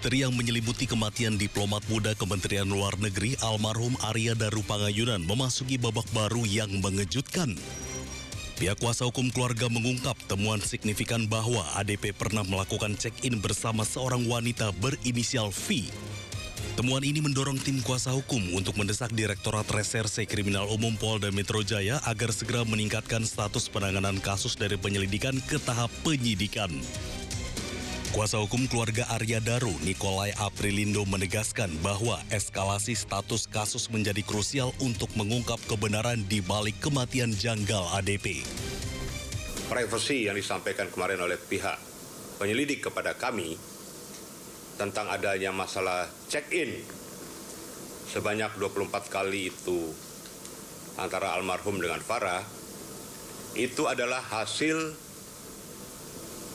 Misteri yang menyelimuti kematian diplomat muda Kementerian Luar Negeri almarhum Arya Daru Pangayunan memasuki babak baru yang mengejutkan. Pihak kuasa hukum keluarga mengungkap temuan signifikan bahwa ADP pernah melakukan check-in bersama seorang wanita berinisial V. Temuan ini mendorong tim kuasa hukum untuk mendesak Direktorat Reserse Kriminal Umum Polda Metro Jaya agar segera meningkatkan status penanganan kasus dari penyelidikan ke tahap penyidikan. Kuasa hukum keluarga Arya Daru, Nikolai Aprilindo, menegaskan bahwa eskalasi status kasus menjadi krusial untuk mengungkap kebenaran di balik kematian janggal ADP. Privasi yang disampaikan kemarin oleh pihak penyelidik kepada kami tentang adanya masalah check-in sebanyak 24 kali itu antara almarhum dengan Farah, itu adalah hasil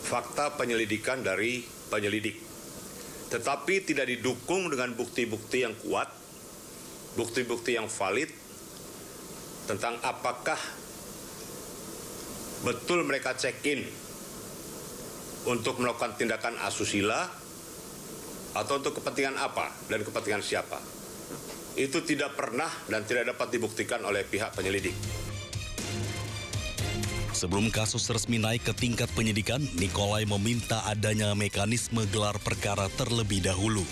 fakta penyelidikan dari penyelidik, tetapi tidak didukung dengan bukti-bukti yang kuat, bukti-bukti yang valid tentang apakah betul mereka check-in untuk melakukan tindakan asusila atau untuk kepentingan apa dan kepentingan siapa. Itu tidak pernah dan tidak dapat dibuktikan oleh pihak penyelidik. Sebelum kasus resmi naik ke tingkat penyidikan, Nikolai meminta adanya mekanisme gelar perkara terlebih dahulu.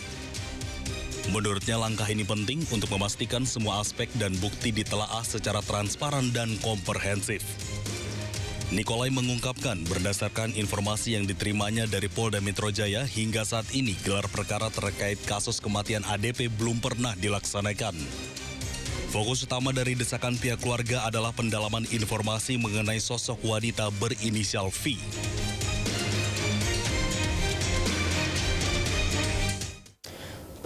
Menurutnya langkah ini penting untuk memastikan semua aspek dan bukti ditelaah secara transparan dan komprehensif. Nikolai mengungkapkan berdasarkan informasi yang diterimanya dari Polda Metro Jaya hingga saat ini gelar perkara terkait kasus kematian ADP belum pernah dilaksanakan. Fokus utama dari desakan pihak keluarga adalah pendalaman informasi mengenai sosok wanita berinisial V.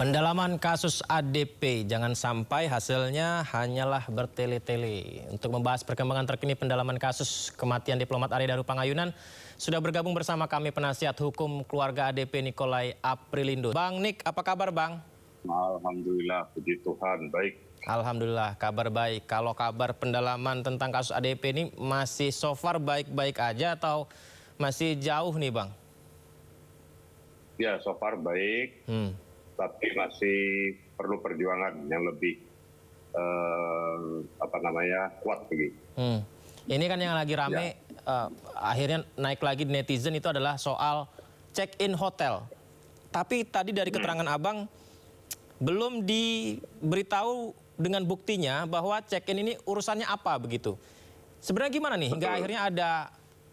Pendalaman kasus ADP, jangan sampai hasilnya hanyalah bertele-tele. Untuk membahas perkembangan terkini pendalaman kasus kematian diplomat Arya Daru Pangayunan, sudah bergabung bersama kami penasihat hukum keluarga ADP Nikolai Aprilindo. Bang Nik, apa kabar Bang? Alhamdulillah, puji Tuhan, baik. Alhamdulillah, kabar baik. Kalau kabar pendalaman tentang kasus ADP ini masih so far baik-baik aja atau masih jauh nih Bang? Ya, so far baik, tapi masih perlu perjuangan yang lebih kuat lagi. Ini kan yang lagi rame, akhirnya naik lagi di netizen itu adalah soal check-in hotel. Tapi tadi dari keterangan Abang belum diberitahu dengan buktinya bahwa check-in ini urusannya apa begitu. Sebenarnya gimana nih hingga akhirnya ada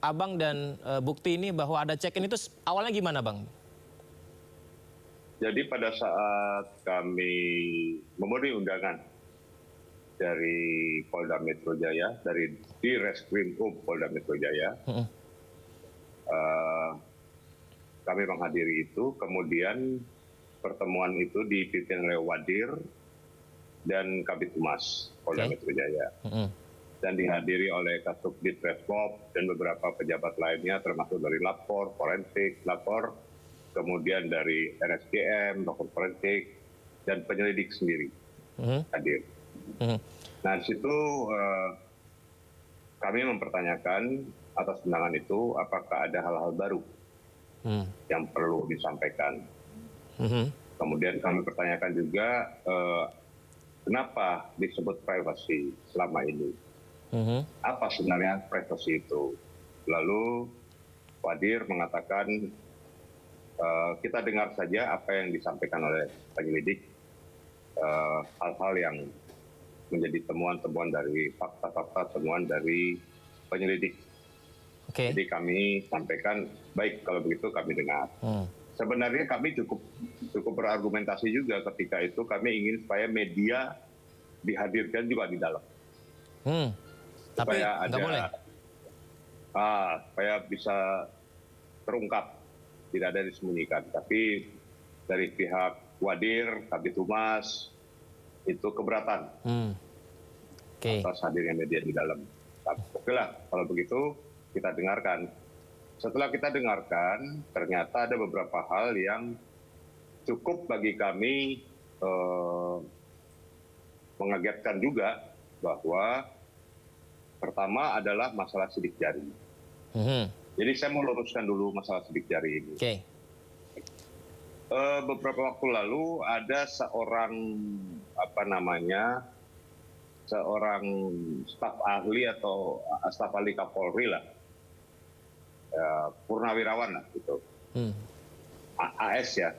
Abang dan bukti ini bahwa ada check-in itu awalnya gimana Bang? Jadi pada saat kami memenuhi undangan dari Polda Metro Jaya, dari Direskrimum Polda Metro Jaya, kami menghadiri itu, kemudian pertemuan itu dipimpin oleh Wadir dan Kabid Humas Polda Metro Jaya. Dan dihadiri oleh Kasubdit Reskop dan beberapa pejabat lainnya termasuk dari lapor, forensik, lapor, kemudian dari RSGM, dokter forensik, dan penyelidik sendiri hadir. Nah di situ kami mempertanyakan atas undangan itu apakah ada hal-hal baru yang perlu disampaikan. Kemudian kami pertanyakan juga kenapa disebut privasi selama ini? Apa sebenarnya privasi itu? Lalu Wadir mengatakan kita dengar saja apa yang disampaikan oleh penyelidik, hal-hal yang menjadi temuan-temuan dari fakta-fakta temuan dari penyelidik. Jadi kami sampaikan, baik kalau begitu kami dengar. Sebenarnya kami cukup berargumentasi juga ketika itu kami ingin supaya media dihadirkan juga di dalam. Tapi nggak boleh? Supaya bisa terungkap, tidak ada yang disembunyikan. Tapi dari pihak Wadir, Kabid Humas, itu keberatan atas hadirnya media di dalam. Oke lah, kalau begitu kita dengarkan. Setelah kita dengarkan, ternyata ada beberapa hal yang cukup bagi kami mengagetkan juga, bahwa pertama adalah masalah sidik jari. Jadi saya mau luruskan dulu masalah sidik jari ini. beberapa waktu lalu ada seorang seorang staf ahli atau staf ahli Kapolri lah, purnawirawan lah gitu, AS ya.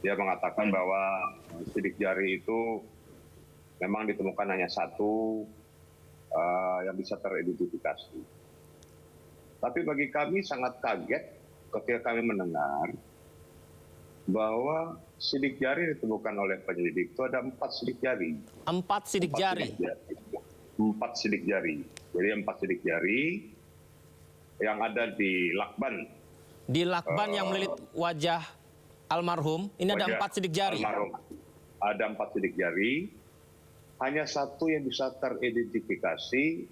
Dia mengatakan bahwa sidik jari itu memang ditemukan hanya satu yang bisa teridentifikasi. Tapi bagi kami sangat kaget ketika kami mendengar bahwa sidik jari ditemukan oleh penyelidik itu ada 4 sidik jari. 4 sidik jari? 4 sidik jari. Jadi 4 sidik jari yang ada di lakban. Di lakban yang melilit wajah almarhum, ini ada 4 sidik jari? Almarhum. Ada 4 sidik jari, hanya satu yang bisa teridentifikasi,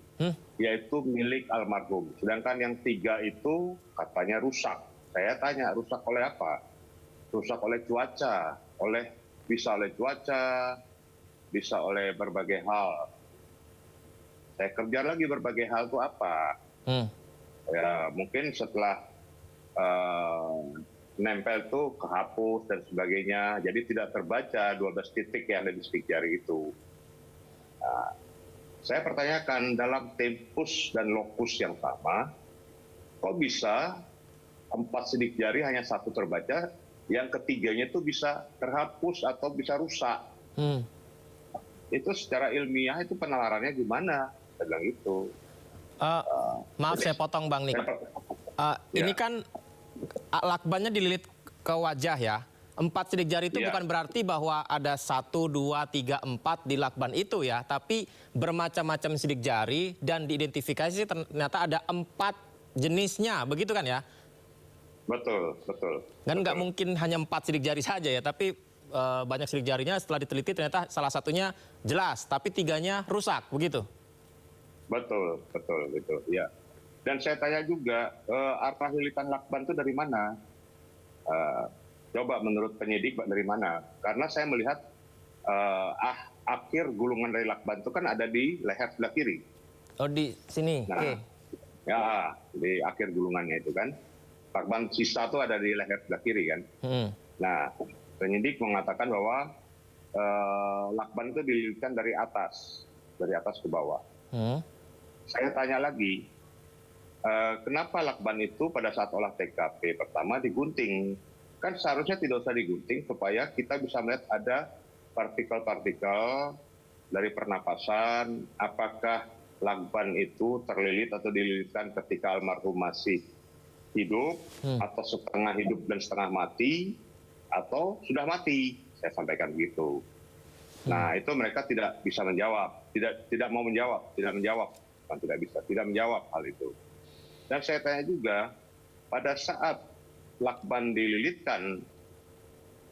yaitu milik almarhum. Sedangkan yang 3 itu katanya rusak. Saya tanya, rusak oleh apa? Rusak oleh cuaca, bisa oleh cuaca, bisa oleh berbagai hal. Saya kerja lagi berbagai hal itu apa? Ya mungkin setelah nempel tuh kehapus dan sebagainya, jadi tidak terbaca 12 titik yang ada di sidik jari itu. Nah, saya pertanyakan dalam tempus dan lokus yang sama, kok bisa 4 sidik jari hanya satu terbaca, yang ketiganya itu bisa terhapus atau bisa rusak. Itu secara ilmiah itu penalarannya gimana? Saya bilang itu. Maaf saya potong Bang Nik. Ini kan lakbannya dililit ke wajah ya. 4 sidik jari itu bukan berarti bahwa ada 1, 2, 3, 4 di lakban itu ya. Tapi bermacam-macam sidik jari dan diidentifikasi ternyata ada 4 jenisnya. Begitu kan ya? Betul. Kan nggak mungkin hanya 4 sidik jari saja ya, tapi banyak sidik jarinya setelah diteliti ternyata salah satunya jelas, tapi 3-nya rusak, begitu? Betul, ya. Dan saya tanya juga, arah lilitan lakban itu dari mana? Coba menurut penyidik dari mana? Karena saya melihat akhir gulungan dari lakban itu kan ada di leher sebelah kiri. Oh di sini, nah, oke. Ya, di akhir gulungannya itu kan. Lakban sisa itu ada di leher sebelah kiri kan. Nah, penyidik mengatakan bahwa lakban itu dililitkan dari atas ke bawah. Saya tanya lagi, kenapa lakban itu pada saat olah TKP pertama digunting? Kan seharusnya tidak usah digunting supaya kita bisa melihat ada partikel-partikel dari pernapasan, apakah lakban itu terlilit atau dililitkan ketika almarhum masih hidup, atau setengah hidup dan setengah mati, atau sudah mati. Saya sampaikan begitu. Nah, itu mereka tidak bisa menjawab, tidak mau menjawab, tidak menjawab hal itu. Dan saya tanya juga, pada saat lakban dililitkan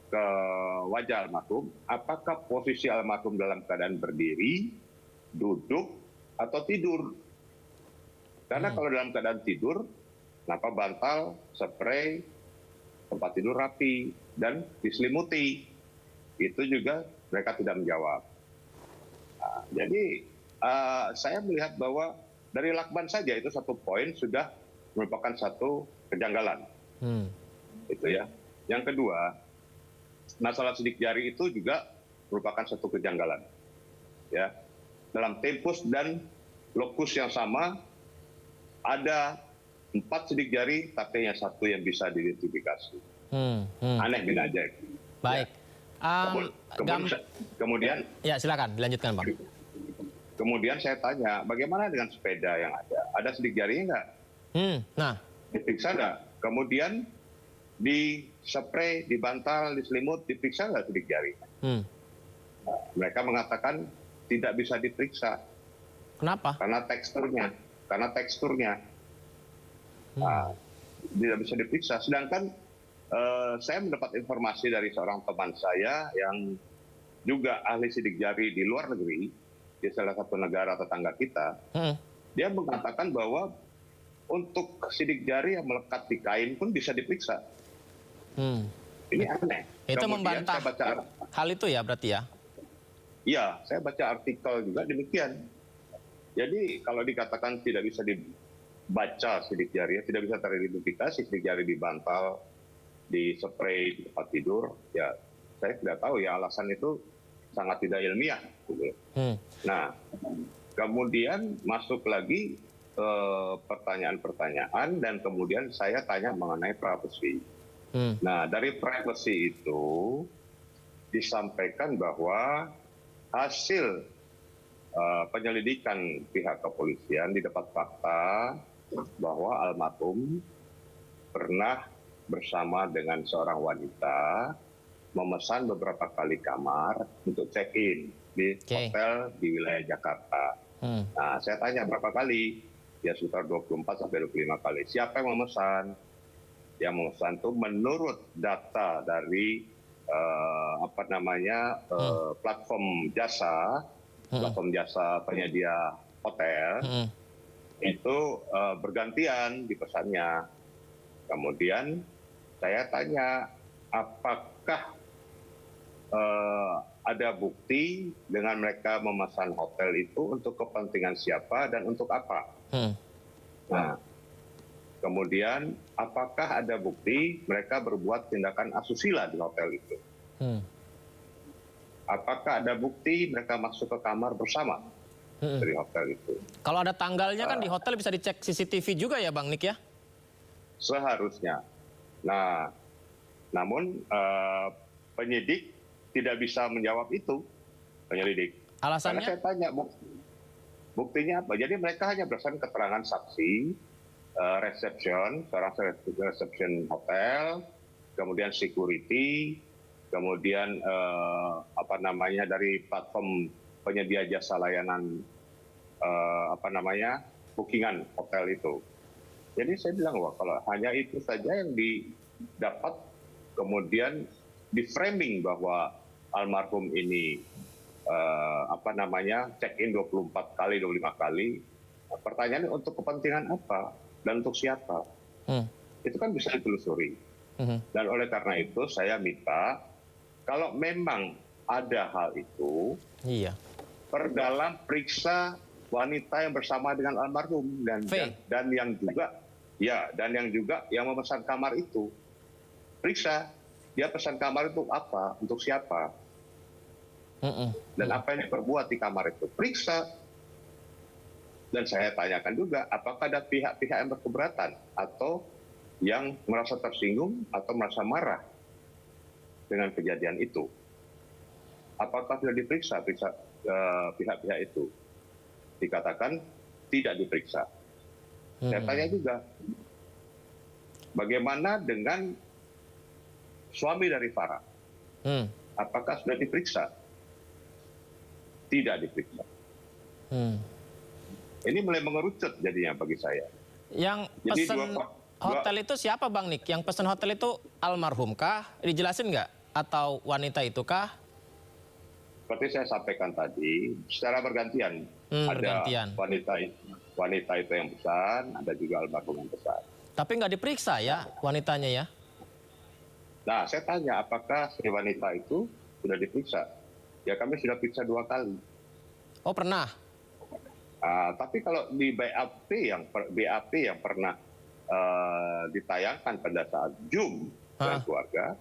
ke wajah almarhum, apakah posisi almarhum dalam keadaan berdiri, duduk, atau tidur? Karena kalau dalam keadaan tidur, kenapa bantal, spray, tempat tidur rapi, dan diselimuti? Itu juga mereka tidak menjawab. Nah, jadi saya melihat bahwa dari lakban saja itu satu poin sudah merupakan satu kejanggalan. Itu ya. Yang kedua, masalah sidik jari itu juga merupakan satu kejanggalan. Ya. Dalam tempus dan lokus yang sama, ada 4 sidik jari, tapi hanya satu yang bisa diidentifikasi. Aneh bin ajaib. Baik. Ya. Kemudian, ya silakan dilanjutkan Bang. Kemudian saya tanya, bagaimana dengan sepeda yang ada? Ada sidik jarinya nggak? Nah, diperiksa nggak? Kemudian di spray, dibantal, diselimut, diperiksa nggak sidik jari? Nah, mereka mengatakan tidak bisa diperiksa. Kenapa? Karena teksturnya. Nah, tidak bisa diperiksa. Sedangkan saya mendapat informasi dari seorang teman saya yang juga ahli sidik jari di luar negeri, di salah satu negara tetangga kita. Dia mengatakan bahwa untuk sidik jari yang melekat di kain pun bisa diperiksa. Ini aneh. Itu Kemudian membantah hal itu ya berarti ya? Iya, saya baca artikel juga demikian. Jadi kalau dikatakan tidak bisa dibaca sidik jari, tidak bisa teridentifikasi sidik jari di bantal, di spray di tempat tidur, ya saya tidak tahu ya, alasan itu sangat tidak ilmiah. Gitu. Nah, kemudian masuk lagi pertanyaan-pertanyaan dan kemudian saya tanya mengenai privacy. Nah, dari privacy itu disampaikan bahwa hasil penyelidikan pihak kepolisian didapat fakta bahwa almarhum pernah bersama dengan seorang wanita memesan beberapa kali kamar untuk check-in di hotel di wilayah Jakarta. Nah, saya tanya berapa kali? Ya sekitar 24 sampai 25 kali. Siapa yang memesan? Yang memesan itu menurut data dari platform jasa penyedia hotel itu bergantian dipesannya. Kemudian saya tanya, apakah ada bukti dengan mereka memesan hotel itu untuk kepentingan siapa dan untuk apa? Nah, kemudian apakah ada bukti mereka berbuat tindakan asusila di hotel itu? Apakah ada bukti mereka masuk ke kamar bersama dari hotel itu? Kalau ada tanggalnya kan di hotel bisa dicek CCTV juga ya Bang Nik ya? Seharusnya. Nah, namun penyidik tidak bisa menjawab itu, penyelidik. Alasannya? Karena saya tanya buktinya apa? Jadi mereka hanya berdasarkan keterangan saksi, seorang resepsion hotel, kemudian security, kemudian dari platform penyedia jasa layanan bookingan hotel itu. Jadi saya bilang, wah kalau hanya itu saja yang didapat, kemudian di framing bahwa almarhum ini check-in 24 kali, 25 kali, pertanyaannya untuk kepentingan apa dan untuk siapa? Itu kan bisa ditelusuri. Dan oleh karena itu saya minta, kalau memang ada hal itu, perdalam periksa wanita yang bersama dengan almarhum dan yang juga yang memesan kamar itu. Periksa, dia pesan kamar itu apa, untuk siapa, dan apa yang diperbuat di kamar itu. Periksa. Dan saya tanyakan juga, apakah ada pihak-pihak yang berkeberatan atau yang merasa tersinggung atau merasa marah dengan kejadian itu. Apakah sudah diperiksa pihak-pihak itu? Dikatakan tidak diperiksa. Saya tanya juga, bagaimana dengan suami dari Farah? Apakah sudah diperiksa? Tidak diperiksa. Ini mulai mengerucut jadinya bagi saya. Yang pesan hotel itu siapa Bang Nik? Yang pesan hotel itu almarhum kah? Dijelasin nggak? Atau wanita itu kah? Seperti saya sampaikan tadi, secara bergantian. Ada wanita itu yang pesan, ada juga almarhum yang pesan. Tapi nggak diperiksa ya wanitanya ya? Nah, saya tanya apakah si wanita itu sudah diperiksa? Ya kami sudah periksa 2 kali. Oh pernah? Tapi kalau di BAP yang pernah ditayangkan pada saat Zoom dengan keluarga,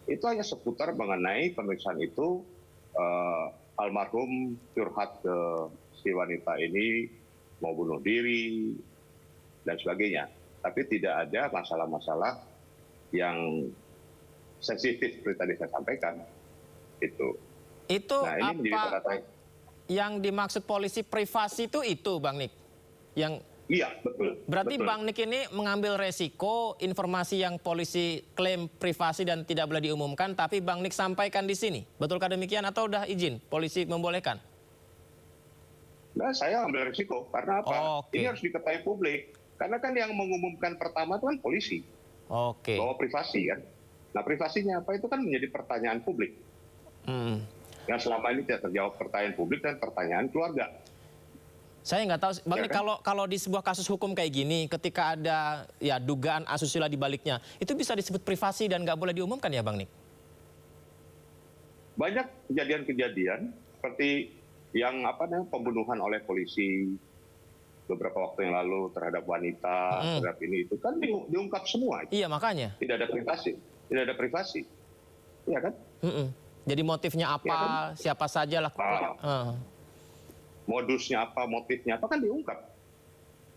itu hanya seputar mengenai pemeriksaan itu, almarhum curhat ke si wanita ini mau bunuh diri dan sebagainya. Tapi tidak ada masalah-masalah yang sensitif seperti tadi saya sampaikan. Itu nah, ini apa yang dimaksud polisi privasi itu Bang Nik? Iya, betul. Berarti betul. Bang Nik ini mengambil resiko informasi yang polisi klaim privasi dan tidak boleh diumumkan, tapi Bang Nik sampaikan di sini. Betulkah demikian atau udah izin polisi membolehkan? Nah, saya ambil resiko karena apa? Ini harus diketahui publik. Karena kan yang mengumumkan pertama itu kan polisi. Bahwa privasi kan. Nah, privasinya apa itu kan menjadi pertanyaan publik. Yang selama ini tidak terjawab pertanyaan publik dan pertanyaan keluarga. Saya nggak tahu, Bang Nik, kalau di sebuah kasus hukum kayak gini, ketika ada ya dugaan asusila di baliknya, itu bisa disebut privasi dan nggak boleh diumumkan ya, Bang Nik? Banyak kejadian-kejadian seperti yang pembunuhan oleh polisi beberapa waktu yang lalu terhadap wanita, terhadap ini itu kan diungkap semua. Iya makanya. Tidak ada privasi. tidak ada privasi, ya kan? Jadi motifnya apa, Ya kan? siapa saja lah. Modusnya apa, motifnya apa kan diungkap.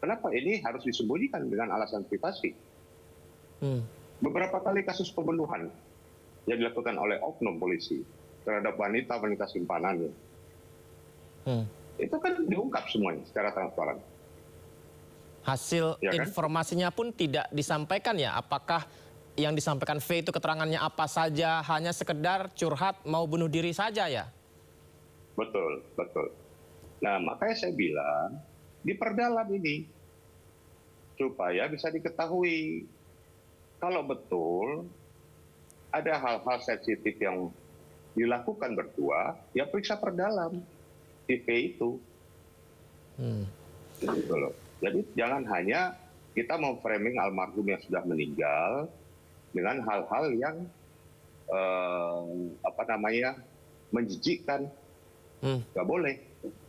Kenapa ini harus disembunyikan dengan alasan privasi? Beberapa kali kasus pembunuhan yang dilakukan oleh oknum polisi terhadap wanita simpanannya, itu kan diungkap semuanya secara transparan. Hasil Ya kan? informasinya pun tidak disampaikan ya. Apakah yang disampaikan V itu keterangannya apa saja, hanya sekedar curhat mau bunuh diri saja ya? Betul, betul. Nah, makanya saya bilang diperdalam ini supaya bisa diketahui kalau betul ada hal-hal sensitif yang dilakukan berdua, ya periksa perdalam IV itu. Gitu loh. Jadi jangan hanya kita memframing almarhum yang sudah meninggal dengan hal-hal yang menjijikkan. Nggak boleh.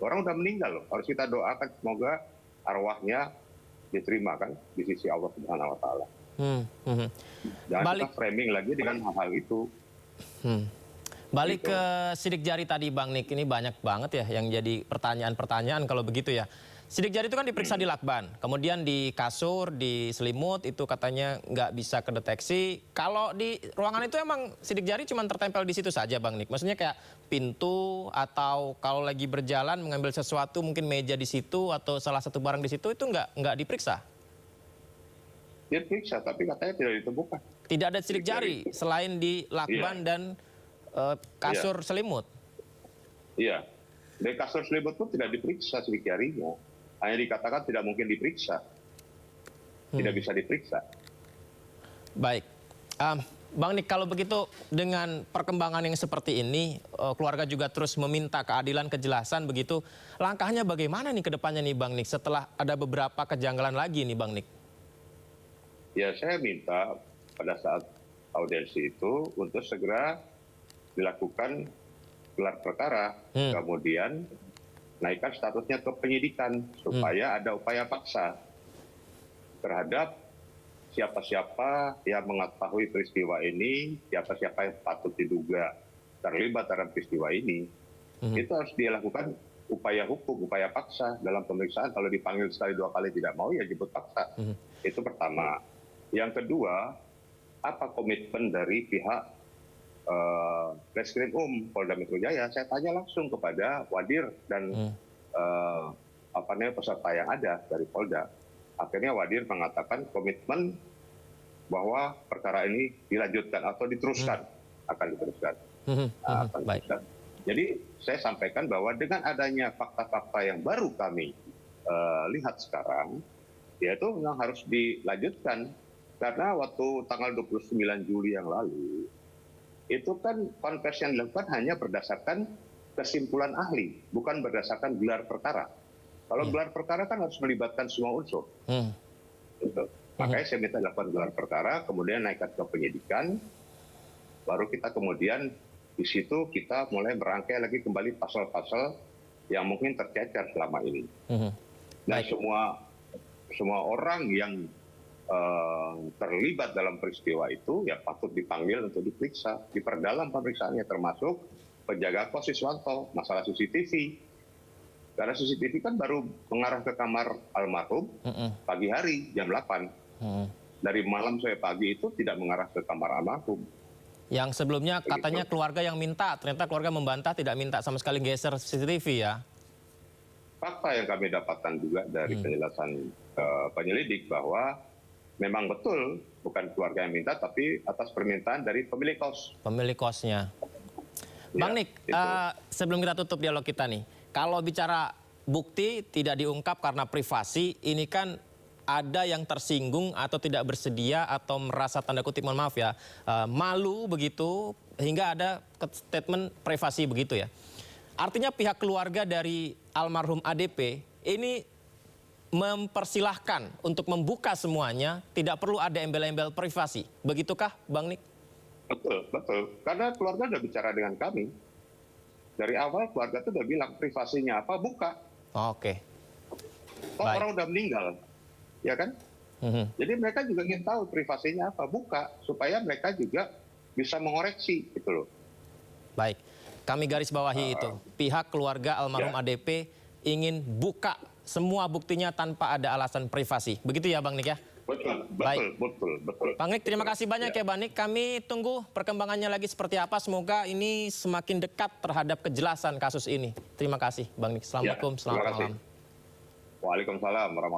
Orang udah meninggal loh. Harus kita doakan semoga arwahnya diterima kan di sisi Allah Subhanahu Wa Taala. Jangan kita framing lagi dengan hal-hal itu. Balik ke sidik jari tadi Bang Nik, ini banyak banget ya yang jadi pertanyaan-pertanyaan kalau begitu ya. Sidik jari itu kan diperiksa di lakban, kemudian di kasur, di selimut itu katanya nggak bisa kedeteksi. Kalau di ruangan itu emang sidik jari cuma tertempel di situ saja Bang Nik? Maksudnya kayak pintu atau kalau lagi berjalan mengambil sesuatu mungkin meja di situ atau salah satu barang di situ itu nggak diperiksa? Diperiksa tapi katanya tidak ditemukan. Tidak ada sidik jari selain di lakban dan kasur selimut? Iya, dari kasur selimut pun tidak diperiksa sidik jarinya. Hanya dikatakan tidak mungkin diperiksa. Tidak bisa diperiksa. Baik. Bang Nik, kalau begitu dengan perkembangan yang seperti ini, keluarga juga terus meminta keadilan, kejelasan begitu. Langkahnya bagaimana nih ke depannya nih Bang Nik setelah ada beberapa kejanggalan lagi nih Bang Nik? Ya saya minta pada saat audiensi itu untuk segera dilakukan gelar perkara, kemudian naikkan statusnya ke penyidikan supaya ada upaya paksa terhadap siapa-siapa yang mengetahui peristiwa ini, siapa-siapa yang patut diduga terlibat dalam peristiwa ini, itu harus dilakukan upaya hukum, upaya paksa dalam pemeriksaan. Kalau dipanggil sekali dua kali tidak mau ya jemput paksa. Itu pertama. Yang kedua, apa komitmen dari pihak Reskrim Polda Metro Jaya? Saya tanya langsung kepada Wadir dan peserta yang ada dari Polda. Akhirnya Wadir mengatakan komitmen bahwa perkara ini dilanjutkan atau diteruskan, akan diteruskan. Jadi saya sampaikan bahwa dengan adanya fakta-fakta yang baru kami lihat sekarang, yaitu memang harus dilanjutkan. Karena waktu tanggal 29 Juli yang lalu, itu kan konversi yang dilakukan hanya berdasarkan kesimpulan ahli, bukan berdasarkan gelar perkara. Kalau gelar perkara kan harus melibatkan semua unsur. Gitu. Makanya saya minta dilakukan gelar perkara, kemudian naikkan ke penyidikan, baru kita kemudian di situ kita mulai merangkai lagi kembali pasal-pasal yang mungkin tercecer selama ini. Nah, semua orang yang terlibat dalam peristiwa itu ya patut dipanggil untuk diperiksa, diperdalam pemeriksaannya, termasuk penjaga kos Siswanto, masalah CCTV. Karena CCTV kan baru mengarah ke kamar almarhum pagi hari jam 8. Dari malam sampai pagi itu tidak mengarah ke kamar almarhum. Yang sebelumnya katanya keluarga yang minta, ternyata keluarga membantah tidak minta sama sekali geser CCTV ya? Fakta yang kami dapatkan juga dari penjelasan penyelidik bahwa memang betul bukan keluarga yang minta, tapi atas permintaan dari pemilik kos. Pemilik kosnya. Bang Nik, sebelum kita tutup dialog kita nih, kalau bicara bukti tidak diungkap karena privasi, ini kan ada yang tersinggung atau tidak bersedia atau merasa tanda kutip, mohon maaf ya, malu begitu, hingga ada statement privasi begitu ya. Artinya pihak keluarga dari almarhum ADP ini mempersilahkan untuk membuka semuanya, tidak perlu ada embel-embel privasi. Begitukah Bang Nik? Betul, betul. Karena keluarga sudah bicara dengan kami. Dari awal keluarga itu sudah bilang privasinya apa, buka. Oke. Orang udah meninggal, ya kan? Jadi mereka juga ingin tahu privasinya apa, buka supaya mereka juga bisa mengoreksi gitu loh. Baik, kami garis bawahi itu. Pihak keluarga almarhum ADP ingin buka semua buktinya tanpa ada alasan privasi. Begitu ya Bang Nik ya? Betul. Bang Nik, terima kasih banyak ya Bang Nik. Kami tunggu perkembangannya lagi seperti apa. Semoga ini semakin dekat terhadap kejelasan kasus ini. Terima kasih Bang Nik. Assalamualaikum, selamat malam. Waalaikumsalam warahmatullahi wabarakatuh.